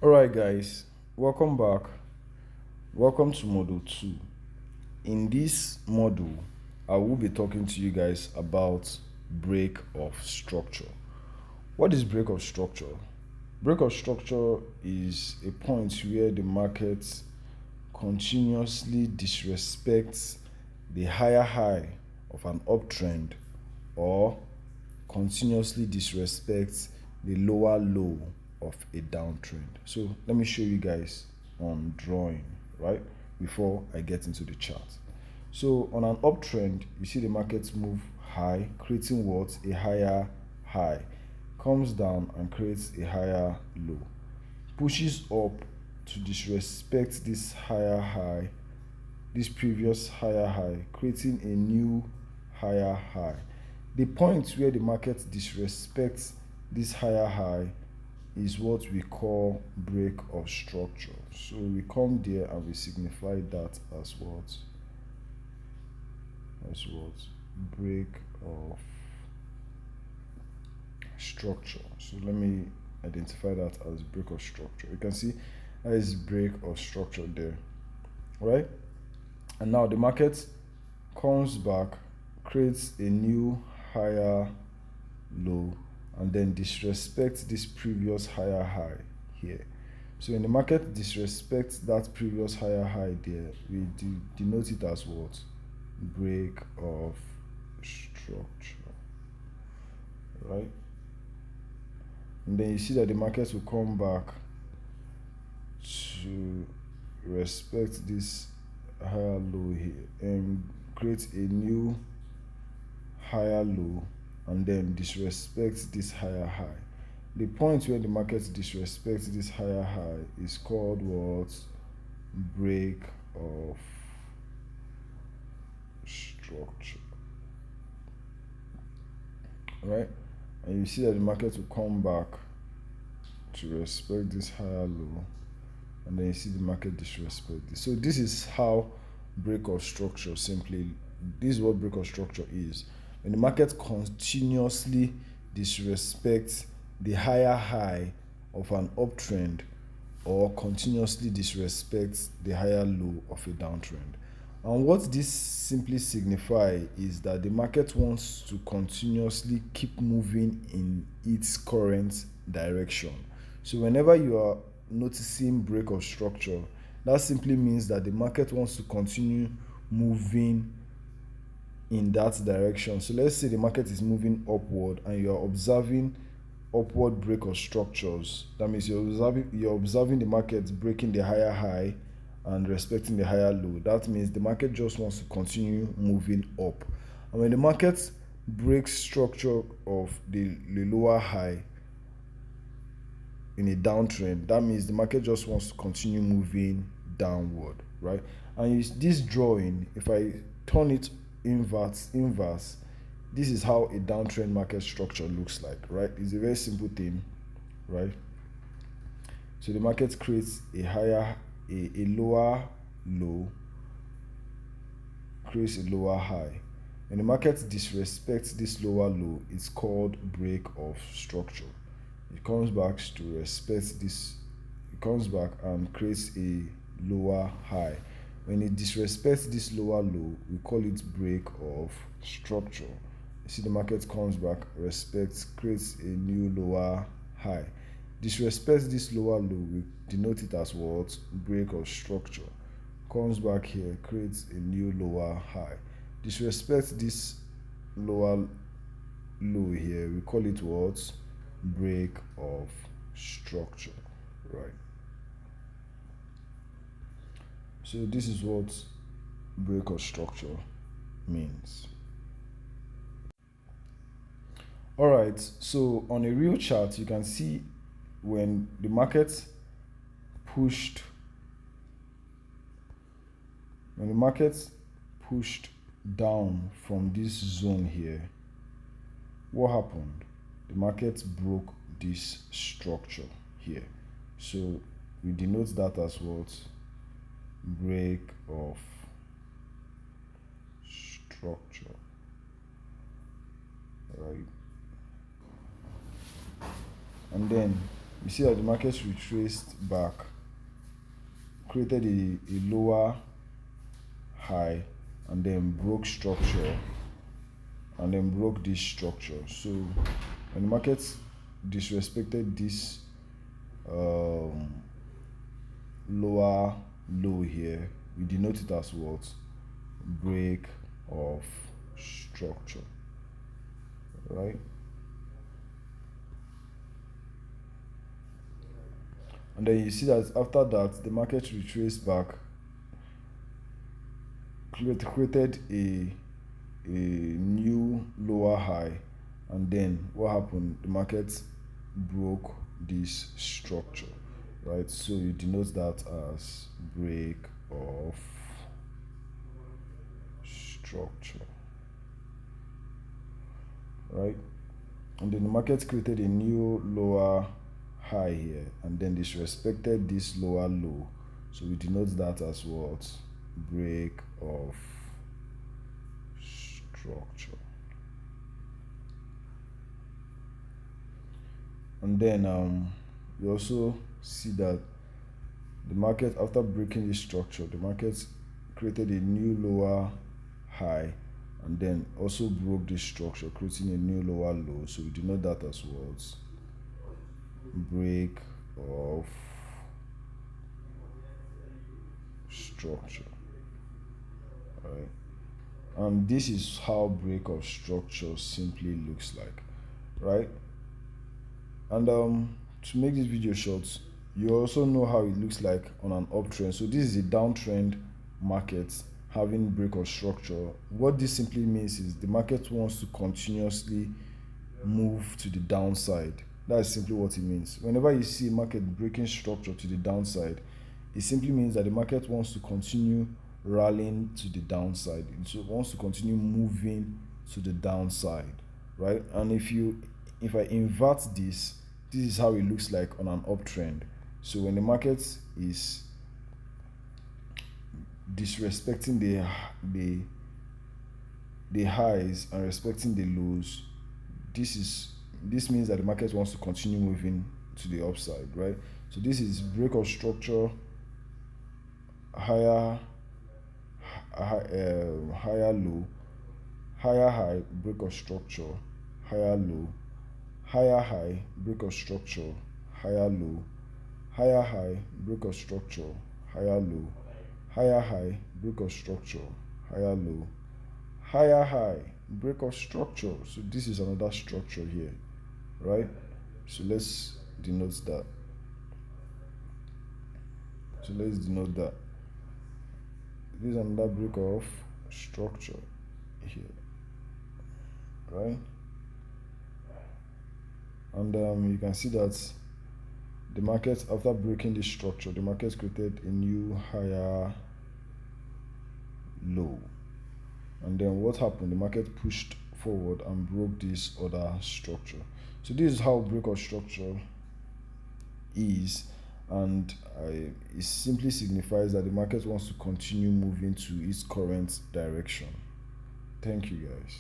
Alright guys, welcome back. Welcome to module 2. In this module, I will be talking to you guys about break of structure. What is break of structure? Break of structure is a point where the market continuously disrespects the higher high of an uptrend or continuously disrespects the lower low of a downtrend. So let me show you guys on drawing, right, before I get into the chart. So on an uptrend, you see the markets move high, creating what? A higher high, comes down and creates a higher low, pushes up to disrespect this higher high, this previous higher high, creating a new higher high. The point where the market disrespects this higher high is what we call break of structure. So we come there and we signify that as what? As what? Break of structure. So let me identify that as break of structure. You can see that is break of structure there, right? And now the market comes back, creates a new higher low, and then disrespects this previous higher high here. So when the market disrespects that previous higher high there, we denote it as what? Break of structure, right? And then you see that the market will come back to respect this higher low here and create a new higher low, and then disrespect this higher high. The point where the market disrespects this higher high is called what? Break of structure, right? And you see that the market will come back to respect this higher low, and then you see the market disrespect this. So this is how break of structure this is what break of structure is. When the market continuously disrespects the higher high of an uptrend or continuously disrespects the higher low of a downtrend. And what this simply signifies is that the market wants to continuously keep moving in its current direction. So whenever you are noticing break of structure, that simply means that the market wants to continue moving in that direction. So let's say the market is moving upward and you are observing upward break of structures. That means you're observing the market breaking the higher high and respecting the higher low. That means the market just wants to continue moving up. And when the market breaks structure of the lower high in a downtrend, that means the market just wants to continue moving downward, right? And this drawing, if I turn it inverse, this is how a downtrend market structure looks like, right? It's a very simple thing, right? So the market creates a lower low, creates a lower high. When the market disrespects this lower low, it's called break of structure. It comes back to respect this, it comes back and creates a lower high. When it disrespects this lower low, we call it break of structure. You see the market comes back, respects, creates a new lower high. Disrespects this lower low, we denote it as what? Break of structure. Comes back here, creates a new lower high. Disrespects this lower low here, we call it what? Break of structure, right? So this is what break of structure means. Alright, so on a real chart, you can see when the market pushed down from this zone here, what happened? The market broke this structure here. So we denote that as what? Break of structure, right? And then you see that the market retraced back, created a lower high, and then broke structure, and then broke this structure. So when the market disrespected this lower low here, we denote it as what? Break of structure, right? And then you see that after that the market retraced back, created a new lower high, and then what happened? The market broke this structure, right? So you denote that as break of structure, right? And then the market created a new lower high here, and then disrespected this lower low, so we denote that as what? Break of structure. And then you also see that the market, after breaking this structure, the market created a new lower high, and then also broke this structure, creating a new lower low, so we denote that as what? Break of structure, right? And this is how break of structure simply looks like, right? And to make this video short, you also know how it looks like on an uptrend. So this is a downtrend market having break of structure. What this simply means is the market wants to continuously move to the downside. That's simply what it means. Whenever you see a market breaking structure to the downside, it simply means that the market wants to continue rallying to the downside. It wants to continue moving to the downside, right? And if I invert this is how it looks like on an uptrend. So when the market is disrespecting the highs and respecting the lows, this means that the market wants to continue moving to the upside, right? So this is break of structure, higher low, higher high, break of structure, higher low, higher high, break of structure, higher low, higher high, break of structure, higher low, higher high, break of structure, higher low, higher high, break of structure. So this is another structure here, right? So let's denote that. This is another break of structure here, right? And you can see that the market, after breaking this structure, the market created a new higher low. And then what happened? The market pushed forward and broke this other structure. So this is how break of structure is, and it simply signifies that the market wants to continue moving to its current direction. Thank you, guys.